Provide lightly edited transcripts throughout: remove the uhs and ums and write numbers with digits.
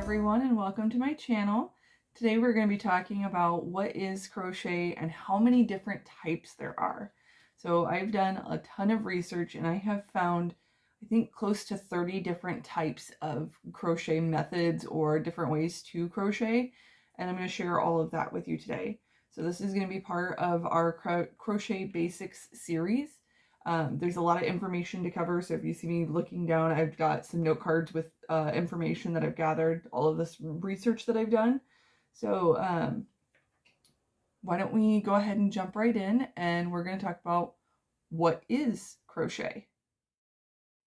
everyone, and welcome to my channel. Today we're going to be talking about what is crochet and how many different types there are. So I've done a ton of research and I have found, I think, close to 30 different types of crochet methods or different ways to crochet, and I'm going to share all of that with you today. So this is going to be part of our Crochet Basics series. There's a lot of information to cover, so if you see me looking down, I've got some note cards with information that I've gathered, all of this research that I've done. So why don't we go ahead and jump right in, and we're going to talk about what is crochet.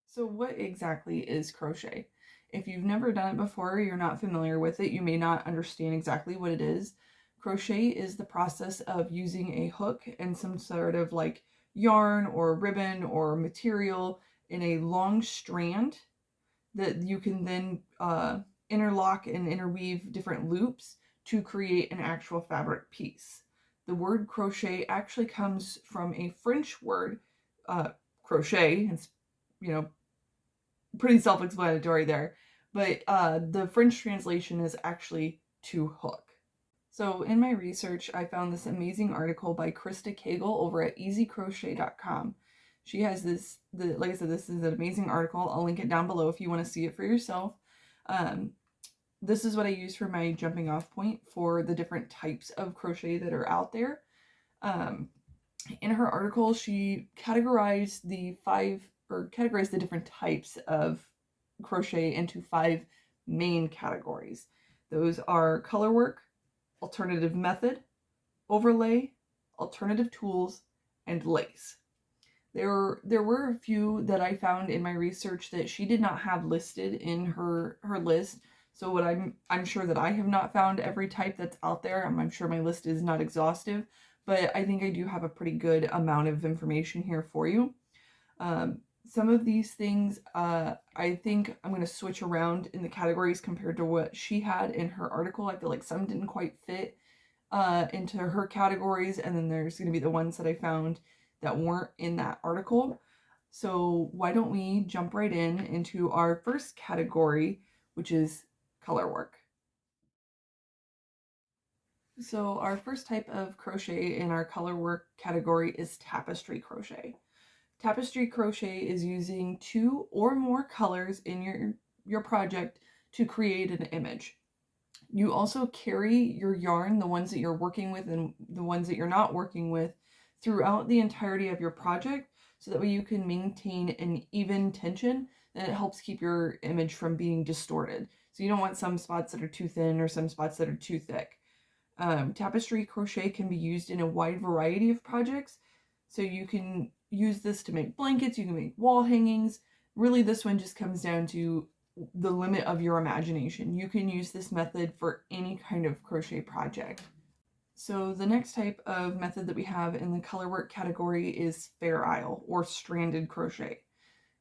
So what exactly is crochet? If you've never done it before, or you're not familiar with it, you may not understand exactly what it is. Crochet is the process of using a hook and some sort of like yarn or ribbon or material in a long strand that you can then interlock and interweave different loops to create an actual fabric piece. The word crochet actually comes from a French word, crochet. It's, pretty self-explanatory there, but the French translation is actually to hook. So in my research, I found this amazing article by Krista Cagle over at easycrochet.com. She has this, like I said, this is an amazing article. I'll link it down below if you want to see it for yourself. This is what I use for my jumping off point for the different types of crochet that are out there. In her article, she categorized the different types of crochet into 5 main categories. Those are colorwork, alternative method, overlay, alternative tools, and lace. There were a few that I found in my research that she did not have listed in her list. So what I'm sure that I have not found every type that's out there. I'm sure my list is not exhaustive, but I think I do have a pretty good amount of information here for you. Some of these things, I think I'm going to switch around in the categories compared to what she had in her article. I feel like some didn't quite fit into her categories, and then there's going to be the ones that I found that weren't in that article. So why don't we jump right into our first category, which is colorwork. So our first type of crochet in our colorwork category is tapestry crochet. Tapestry crochet is using 2 or more colors in your project to create an image. You also carry your yarn, the ones that you're working with and the ones that you're not working with, throughout the entirety of your project, so that way you can maintain an even tension, and it helps keep your image from being distorted. So you don't want some spots that are too thin or some spots that are too thick. Tapestry crochet can be used in a wide variety of projects. So you can use this to make blankets, you can make wall hangings. Really, this one just comes down to the limit of your imagination. You can use this method for any kind of crochet project. So the next type of method that we have in the colorwork category is Fair Isle or stranded crochet.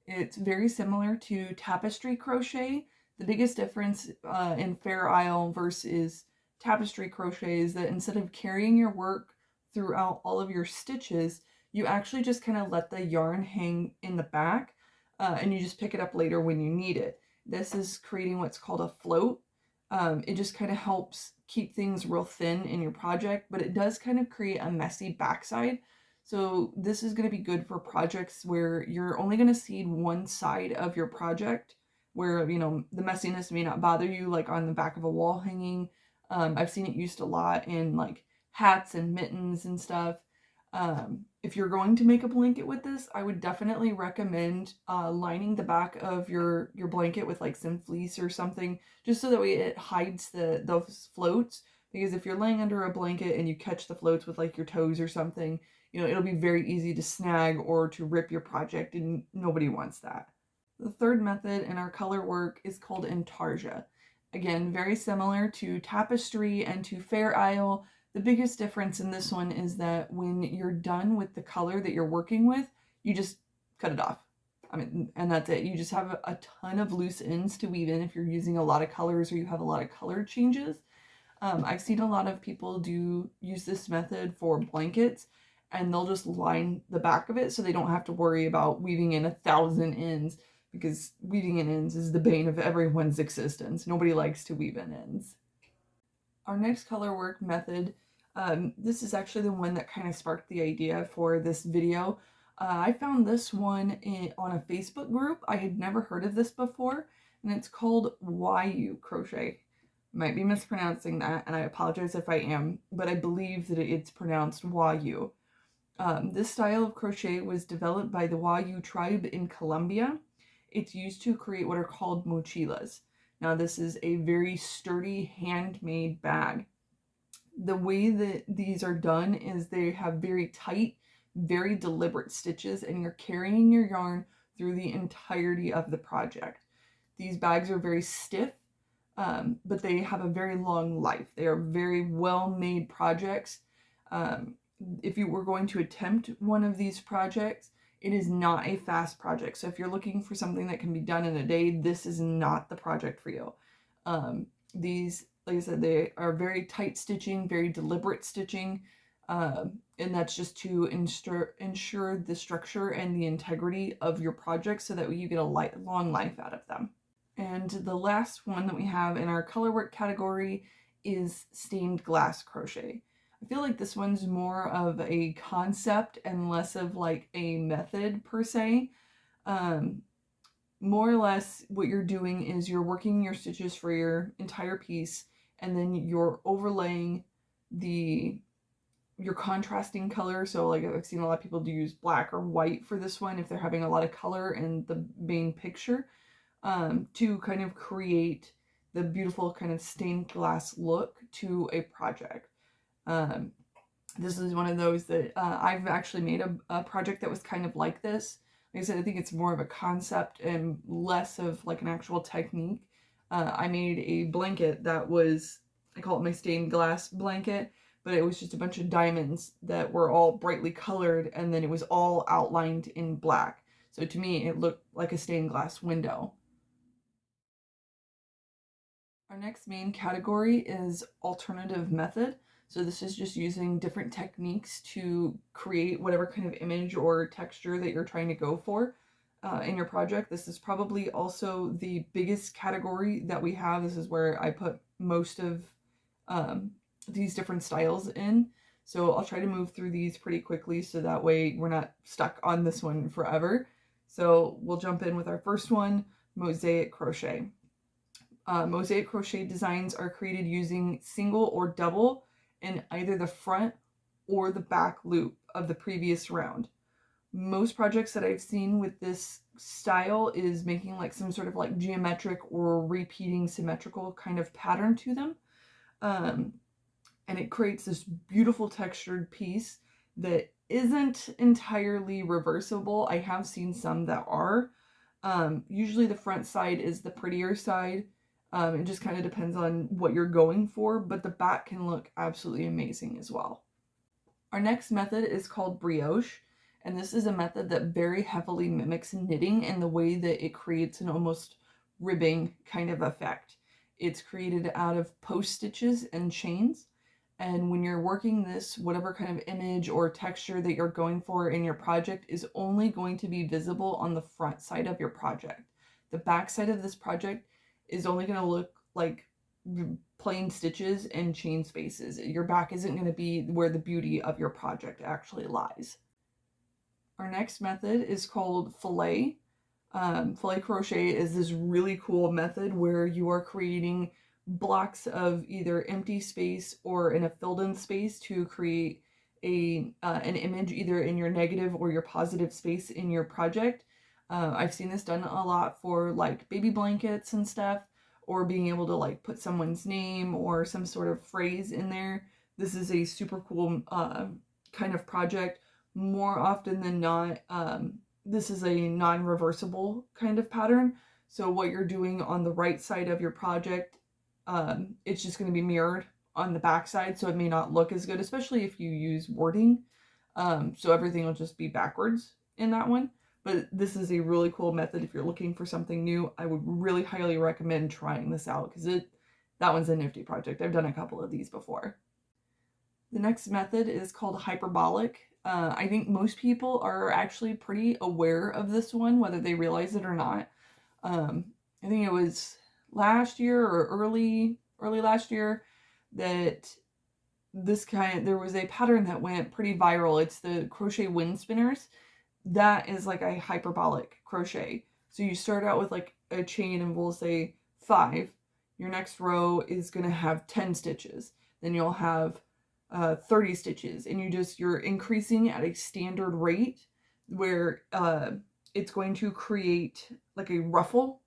It's very similar to tapestry crochet. The biggest difference in Fair Isle versus tapestry crochet is that instead of carrying your work throughout all of your stitches, you actually just kind of let the yarn hang in the back and you just pick it up later when you need it. This is creating what's called a float. It just kind of helps keep things real thin in your project, but it does kind of create a messy backside. So this is going to be good for projects where you're only going to seed one side of your project, where, the messiness may not bother you, like on the back of a wall hanging. I've seen it used a lot in like hats and mittens and stuff. If you're going to make a blanket with this, I would definitely recommend lining the back of your blanket with like some fleece or something, just so that way it hides those floats. Because if you're laying under a blanket and you catch the floats with like your toes or something, it'll be very easy to snag or to rip your project, and nobody wants that. The third method in our color work is called intarsia. Again, very similar to tapestry and to Fair Isle. The biggest difference in this one is that when you're done with the color that you're working with, you just cut it off. And that's it. You just have a ton of loose ends to weave in if you're using a lot of colors or you have a lot of color changes. I've seen a lot of people use this method for blankets, and they'll just line the back of it so they don't have to worry about weaving in 1,000 ends. because weaving in ends is the bane of everyone's existence. Nobody likes to weave in ends. Our next color work method, this is actually the one that kind of sparked the idea for this video. I found this one on a Facebook group. I had never heard of this before, and it's called YU Crochet. Might be mispronouncing that, and I apologize if I am, but I believe that it's pronounced YU. This style of crochet was developed by the YU tribe in Colombia. It's used to create what are called mochilas. Now, this is a very sturdy handmade bag. The way that these are done is they have very tight, very deliberate stitches, and you're carrying your yarn through the entirety of the project. These bags are very stiff, but they have a very long life. They are very well-made projects. If you were going to attempt one of these projects, it is not a fast project. So if you're looking for something that can be done in a day, this is not the project for you. These, like I said, they are very tight stitching, very deliberate stitching, and that's just to ensure the structure and the integrity of your project so that you get a long life out of them. And the last one that we have in our color work category is stained glass crochet. I feel like this one's more of a concept and less of like a method per se. More or less what you're doing is you're working your stitches for your entire piece, and then you're overlaying your contrasting color. So like I've seen a lot of people do use black or white for this one if they're having a lot of color in the main picture, to kind of create the beautiful kind of stained glass look to a project. This is one of those that I've actually made a project that was kind of like this. Like I said, I think it's more of a concept and less of like an actual technique. I made a blanket that was, I call it my stained glass blanket, but it was just a bunch of diamonds that were all brightly colored, and then it was all outlined in black. So to me, it looked like a stained glass window. Our next main category is alternative method. So this is just using different techniques to create whatever kind of image or texture that you're trying to go for in your project. This is probably also the biggest category that we have. This is where I put most of these different styles in. So I'll try to move through these pretty quickly so that way we're not stuck on this one forever. So we'll jump in with our first one, mosaic crochet. Mosaic crochet designs are created using single or double in either the front or the back loop of the previous round. Most projects that I've seen with this style is making like some sort of like geometric or repeating symmetrical kind of pattern to them. And it creates this beautiful textured piece that isn't entirely reversible. I have seen some that are. Usually the front side is the prettier side. It just kind of depends on what you're going for, but the back can look absolutely amazing as well. Our next method is called brioche, and this is a method that very heavily mimics knitting in the way that it creates an almost ribbing kind of effect. It's created out of post stitches and chains, and when you're working this, whatever kind of image or texture that you're going for in your project is only going to be visible on the front side of your project. The back side of this project is only going to look like plain stitches and chain spaces. Your back isn't going to be where the beauty of your project actually lies. Our next method is called fillet. Fillet crochet is this really cool method where you are creating blocks of either empty space or in a filled in space to create an image either in your negative or your positive space in your project. I've seen this done a lot for like baby blankets and stuff, or being able to like put someone's name or some sort of phrase in there. This is a super cool kind of project. More often than not, this is a non-reversible kind of pattern. So what you're doing on the right side of your project, it's just going to be mirrored on the back side, so it may not look as good, especially if you use wording. So everything will just be backwards in that one. But this is a really cool method if you're looking for something new. I would really highly recommend trying this out because that one's a nifty project. I've done a couple of these before. The next method is called hyperbolic. I think most people are actually pretty aware of this one, whether they realize it or not. I think it was last year or early last year that there was a pattern that went pretty viral. It's the crochet wind spinners. That is like a hyperbolic crochet. So you start out with like a chain and we'll say 5. Your next row is going to have 10 stitches. Then you'll have 30 stitches, and you're increasing at a standard rate where it's going to create like a ruffle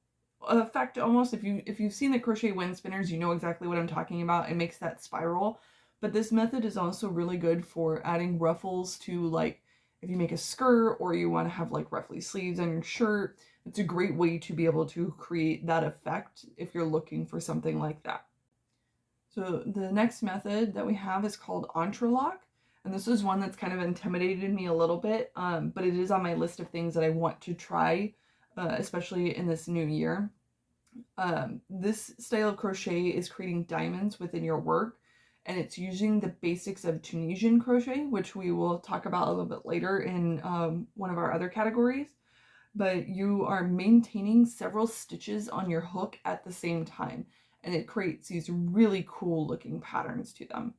effect almost. If you've seen the crochet wind spinners, you know exactly what I'm talking about. It makes that spiral. But this method is also really good for adding ruffles to, like, if you make a skirt or you want to have like ruffly sleeves on your shirt. It's a great way to be able to create that effect if you're looking for something like that. So the next method that we have is called entrelock. And this is one that's kind of intimidated me a little bit, but it is on my list of things that I want to try, especially in this new year. This style of crochet is creating diamonds within your work, and it's using the basics of Tunisian crochet, which we will talk about a little bit later in one of our other categories. But you are maintaining several stitches on your hook at the same time, and it creates these really cool looking patterns to them.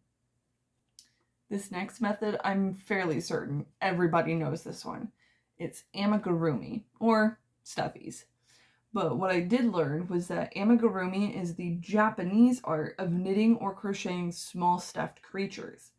This next method, I'm fairly certain everybody knows this one. It's amigurumi, or stuffies. But what I did learn was that amigurumi is the Japanese art of knitting or crocheting small stuffed creatures.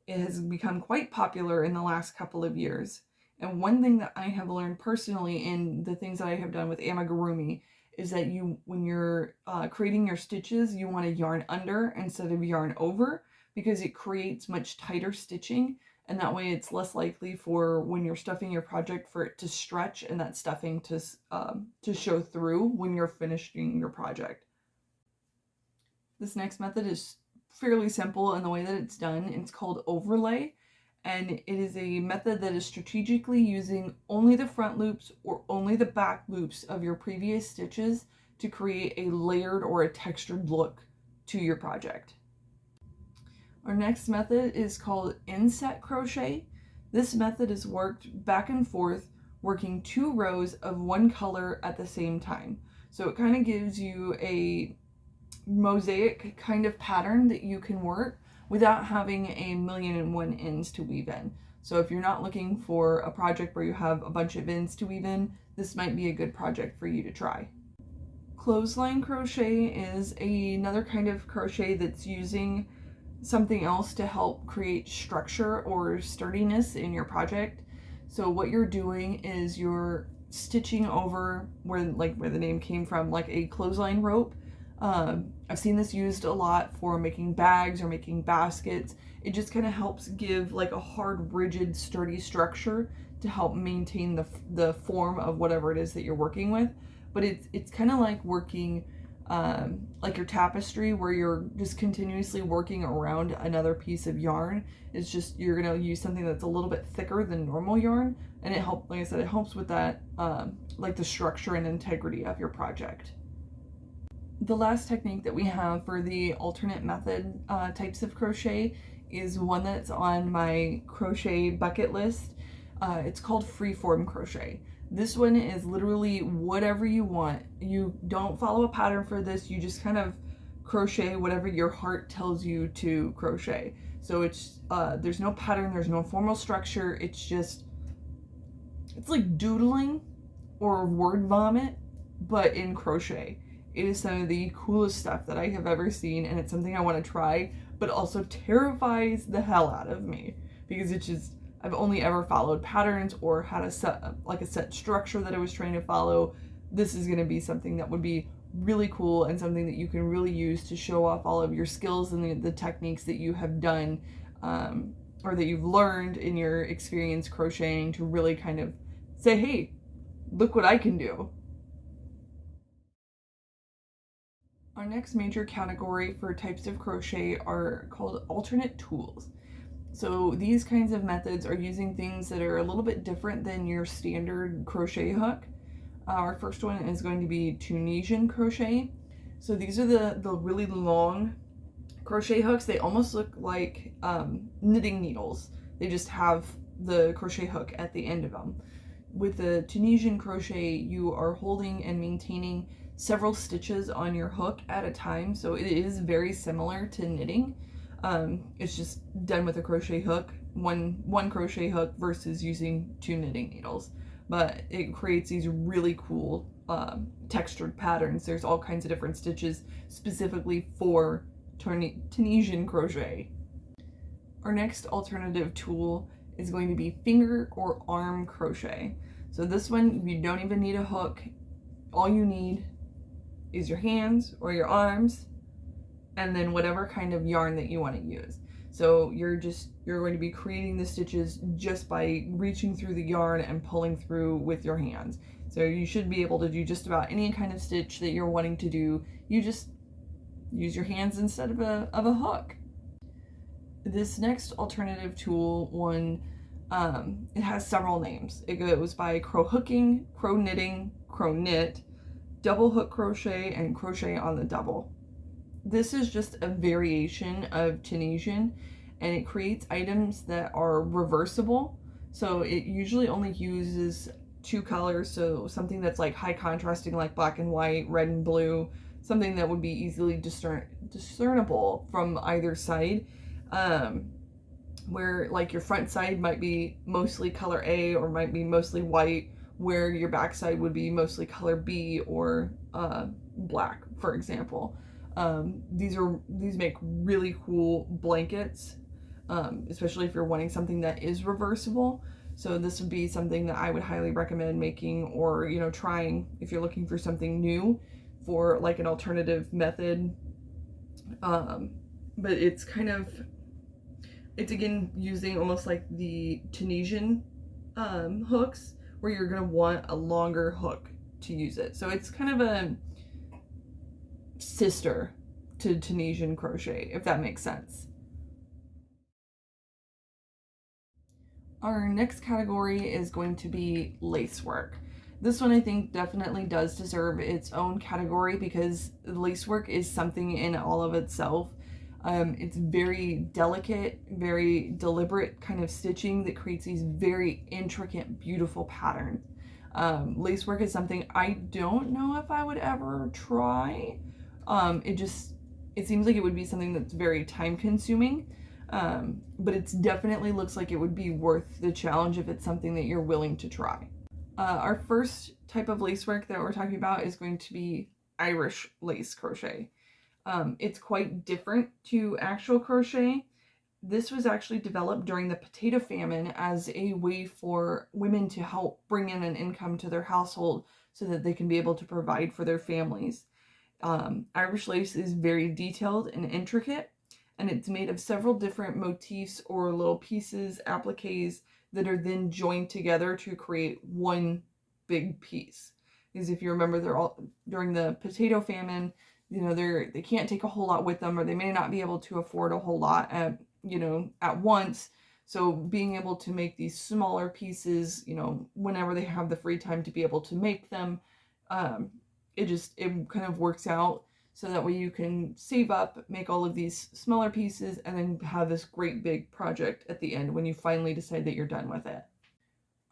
It has become quite popular in the last couple of years. And one thing that I have learned personally in the things that I have done with amigurumi is that when you're creating your stitches, you want to yarn under instead of yarn over, because it creates much tighter stitching, and that way it's less likely for when you're stuffing your project for it to stretch and that stuffing to show through when you're finishing your project. This next method is fairly simple in the way that it's done. It's called overlay, and it is a method that is strategically using only the front loops or only the back loops of your previous stitches to create a layered or a textured look to your project. Our next method is called inset crochet. This method is worked back and forth, working 2 rows of one color at the same time. So it kind of gives you a mosaic kind of pattern that you can work without having a 1,000,001 ends to weave in. So if you're not looking for a project where you have a bunch of ends to weave in, this might be a good project for you to try. Clothesline crochet is another kind of crochet that's using something else to help create structure or sturdiness in your project. So what you're doing is you're stitching over where the name came from, like a clothesline rope. I've seen this used a lot for making bags or making baskets. It just kind of helps give like a hard, rigid, sturdy structure to help maintain the form of whatever it is that you're working with. But it's kind of like working like your tapestry, where you're just continuously working around another piece of yarn. It's just you're gonna use something that's a little bit thicker than normal yarn, and it helps, like I said, it helps with that like the structure and integrity of your project. The last technique that we have for the alternate method types of crochet is one that's on my crochet bucket list. It's called freeform crochet. This one is literally whatever you want. You don't follow a pattern for this. You just kind of crochet whatever your heart tells you to crochet. So it's there's no pattern, there's no formal structure. It's like doodling or word vomit, but in crochet. It is some of the coolest stuff that I have ever seen, and it's something I want to try, but also terrifies the hell out of me, because it's just, I've only ever followed patterns or had a set structure that I was trying to follow. This is going to be something that would be really cool and something that you can really use to show off all of your skills and the techniques that you have done or that you've learned in your experience crocheting, to really kind of say, hey, look what I can do. Our next major category for types of crochet are called alternate tools. So these kinds of methods are using things that are a little bit different than your standard crochet hook. Our first one is going to be Tunisian crochet. So these are the really long crochet hooks. They almost look like knitting needles. They just have the crochet hook at the end of them. with the Tunisian crochet, you are holding and maintaining several stitches on your hook at a time, so it is very similar to knitting. It's just done with a crochet hook, one crochet hook versus using 2 knitting needles. But it creates these really cool textured patterns. There's all kinds of different stitches specifically for Tunisian crochet. Our next alternative tool is going to be finger or arm crochet. So this one, you don't even need a hook. All you need is your hands or your arms, and then whatever kind of yarn that you want to use. So you're going to be creating the stitches just by reaching through the yarn and pulling through with your hands. So you should be able to do just about any kind of stitch that you're wanting to do. You just use your hands instead of a hook. This next alternative tool one, it has several names. It goes by crow hooking, crow knitting, crow knit, double hook crochet, and crochet on the double. This is just a variation of Tunisian, and it creates items that are reversible. So it usually only uses 2 colors, so something that's like high contrasting like black and white, red and blue, something that would be easily discernible from either side. Where like your front side might be mostly color A or might be mostly white, where your back side would be mostly color B or black, for example. These make really cool blankets, especially if you're wanting something that is reversible. So this would be something that I would highly recommend making, or trying if you're looking for something new for like an alternative method. But it's again using almost like the Tunisian hooks, where you're going to want a longer hook to use it. So it's kind of a sister to Tunisian crochet, if that makes sense. Our next category is going to be lace work. This one I think definitely does deserve its own category because lace work is something in all of itself. It's very delicate, very deliberate kind of stitching that creates these very intricate, beautiful patterns. Lace work is something I don't know if I would ever try. It seems like it would be something that's very time consuming, but it definitely looks like it would be worth the challenge if it's something that you're willing to try. Our first type of lace work that we're talking about is going to be Irish lace crochet. It's quite different to actual crochet. This was actually developed during the potato famine as a way for women to help bring in an income to their household so that they can be able to provide for their families. Irish lace is very detailed and intricate, and it's made of several different motifs or little pieces, appliques, that are then joined together to create one big piece. Because if you remember, they're all during the potato famine, they can't take a whole lot with them, or they may not be able to afford a whole lot at once. So being able to make these smaller pieces, whenever they have the free time to be able to make them, it kind of works out so that way you can save up, make all of these smaller pieces, and then have this great big project at the end when you finally decide that you're done with it.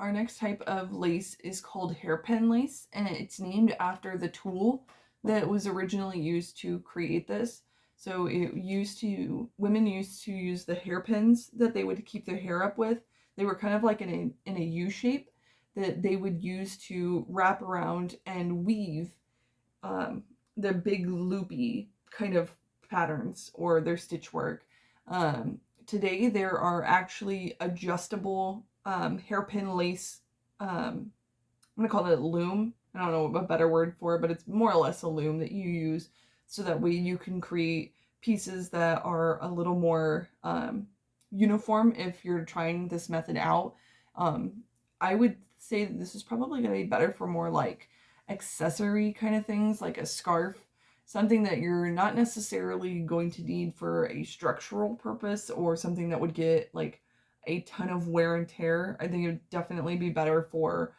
Our next type of lace is called hairpin lace, and it's named after the tool that was originally used to create this. So women used to use the hairpins that they would keep their hair up with. They were kind of like in a U shape that they would use to wrap around and weave the big loopy kind of patterns or their stitch work. Today there are actually adjustable hairpin lace. I'm gonna call it a loom. I don't know a better word for it, but it's more or less a loom that you use so that way you can create pieces that are a little more uniform if you're trying this method out. I would say that this is probably going to be better for more like accessory kind of things, like a scarf, something that you're not necessarily going to need for a structural purpose or something that would get like a ton of wear and tear. I think it would definitely be better for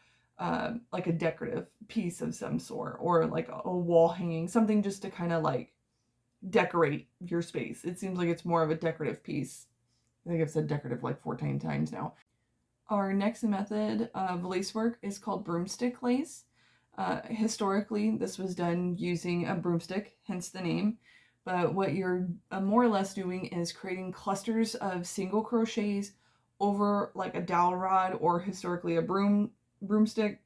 like a decorative piece of some sort, or like a wall hanging, something just to kind of like decorate your space. It seems like it's more of a decorative piece. I think I've said decorative like 14 times now. Our next method of lace work is called broomstick lace. Historically, this was done using a broomstick, hence the name. But what you're more or less doing is creating clusters of single crochets over like a dowel rod or historically a broomstick,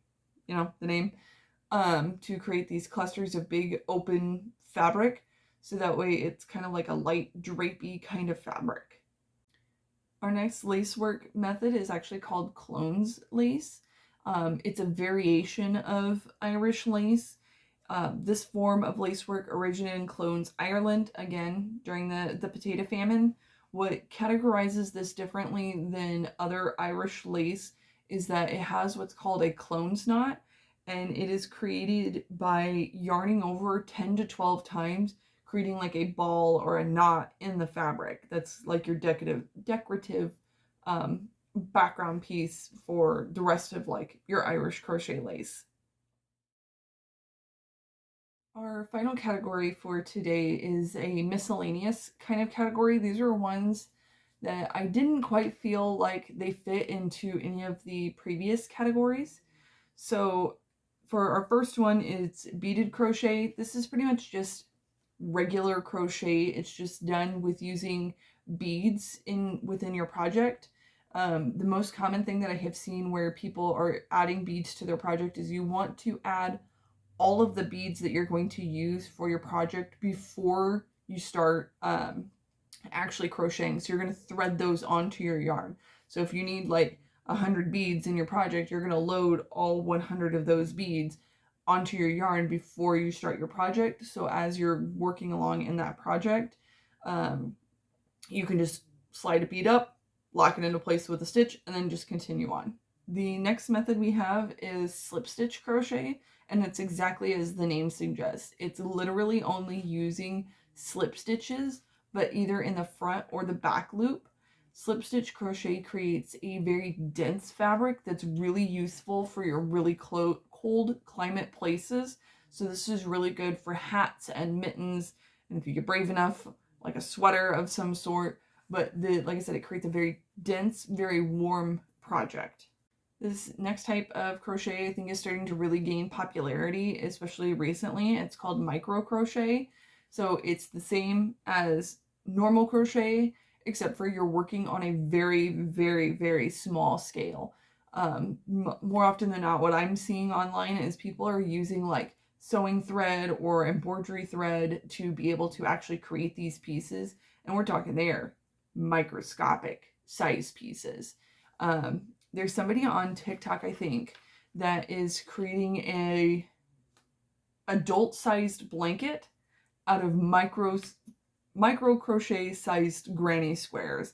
you know, the name, to create these clusters of big open fabric. So that way it's kind of like a light drapey kind of fabric. Our next lace work method is actually called clones lace. It's a variation of Irish lace. This form of lace work originated in Clones, Ireland, again, during the potato famine. What categorizes this differently than other Irish lace is that it has what's called a clones knot, and it is created by yarning over 10 to 12 times, creating like a ball or a knot in the fabric. That's like your decorative background piece for the rest of like your Irish crochet lace. Our final category for today is a miscellaneous kind of category. These are ones that I didn't quite feel like they fit into any of the previous categories. So for our first one, it's beaded crochet. This is pretty much just regular crochet. It's just done with using beads within your project. The most common thing that I have seen where people are adding beads to their project is you want to add all of the beads that you're going to use for your project before you start actually crocheting. So you're going to thread those onto your yarn. So if you need like 100 beads in your project, you're going to load all 100 of those beads onto your yarn before you start your project. So as you're working along in that project, you can just slide a bead up, lock it into place with a stitch, and then just continue on. The next method we have is slip stitch crochet, and it's exactly as the name suggests. It's literally only using slip stitches, but either in the front or the back loop. Slip stitch crochet creates a very dense fabric that's really useful for your really cold climate places. So this is really good for hats and mittens, and if you get brave enough, like a sweater of some sort. But like I said, it creates a very dense, very warm project. This next type of crochet I think is starting to really gain popularity, especially recently. It's called micro crochet. So it's the same as normal crochet, except for you're working on a very, very, very small scale. More often than not, what I'm seeing online is people are using like sewing thread or embroidery thread to be able to actually create these pieces. And we're talking they're microscopic size pieces. There's somebody on TikTok, I think, that is creating a adult-sized blanket out of micro crochet-sized granny squares.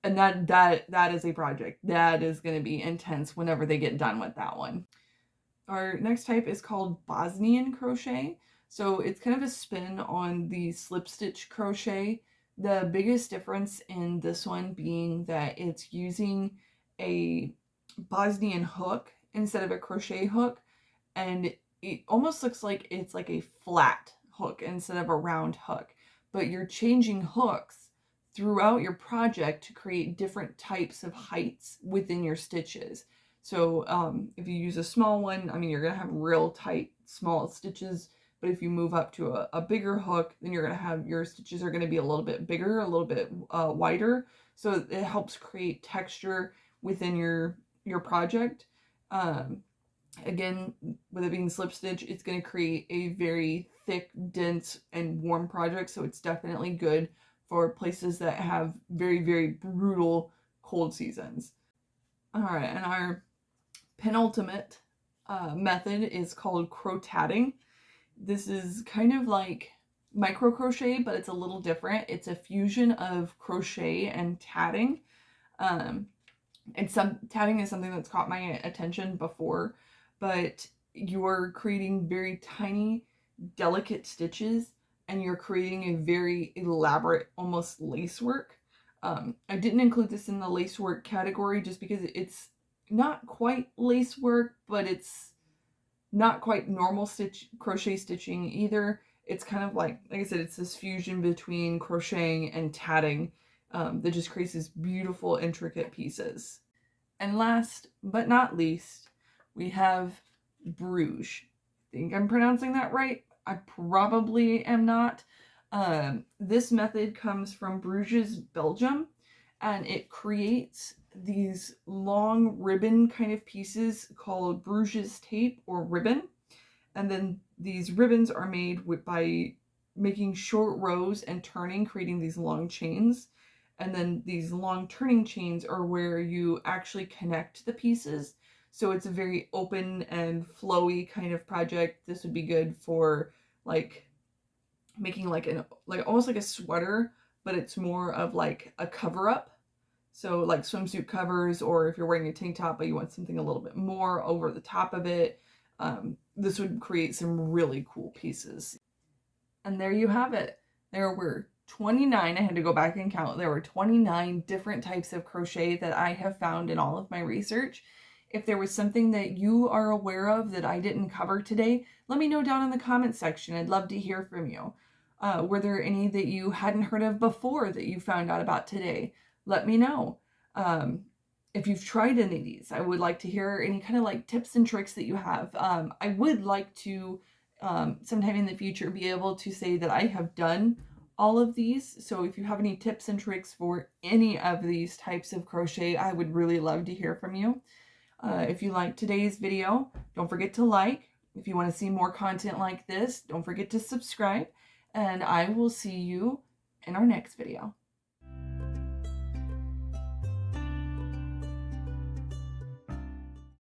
And that is a project. That is going to be intense whenever they get done with that one. Our next type is called Bosnian crochet. So it's kind of a spin on the slip stitch crochet. The biggest difference in this one being that it's using a Bosnian hook instead of a crochet hook, and it almost looks like it's like a flat hook instead of a round hook, but you're changing hooks throughout your project to create different types of heights within your stitches. So if you use a small one, I mean, you're going to have real tight small stitches, but if you move up to a bigger hook, then you're going to have your stitches are going to be a little bit bigger, a little bit wider. So it helps create texture within your project. Again, with it being slip stitch, it's going to create a very thick, dense, and warm project. So it's definitely good for places that have very, very brutal cold seasons. All right, and our penultimate method is called crotatting. This is kind of like micro crochet, but it's a little different. It's a fusion of crochet and tatting. And tatting is something that's caught my attention before, but you're creating very tiny, delicate stitches, and you're creating a very elaborate, almost lace work. I didn't include this in the lace work category just because it's not quite lace work, but it's not quite normal crochet stitching either. It's kind of like I said, it's this fusion between crocheting and tatting that just creates these beautiful, intricate pieces. And last but not least, we have Bruges. I think I'm pronouncing that right. I probably am not. This method comes from Bruges, Belgium, and it creates these long ribbon kind of pieces called Bruges tape or ribbon. And then these ribbons are made by making short rows and turning, creating these long chains. And then these long turning chains are where you actually connect the pieces. So it's a very open and flowy kind of project. This would be good for like making like almost like a sweater, but it's more of like a cover up. So like swimsuit covers, or if you're wearing a tank top but you want something a little bit more over the top of it, this would create some really cool pieces. And there you have it. There were 29, I had to go back and count. There were 29 different types of crochet that I have found in all of my research. If there was something that you are aware of that I didn't cover today, let me know down in the comments section. I'd love to hear from you. Were there any that you hadn't heard of before that you found out about today? Let me know. If you've tried any of these, I would like to hear any kind of like tips and tricks that you have. I would like to sometime in the future be able to say that I have done all of these. So if you have any tips and tricks for any of these types of crochet, I would really love to hear from you. If you liked today's video, don't forget to like. If you want to see more content like this, don't forget to subscribe. And I will see you in our next video.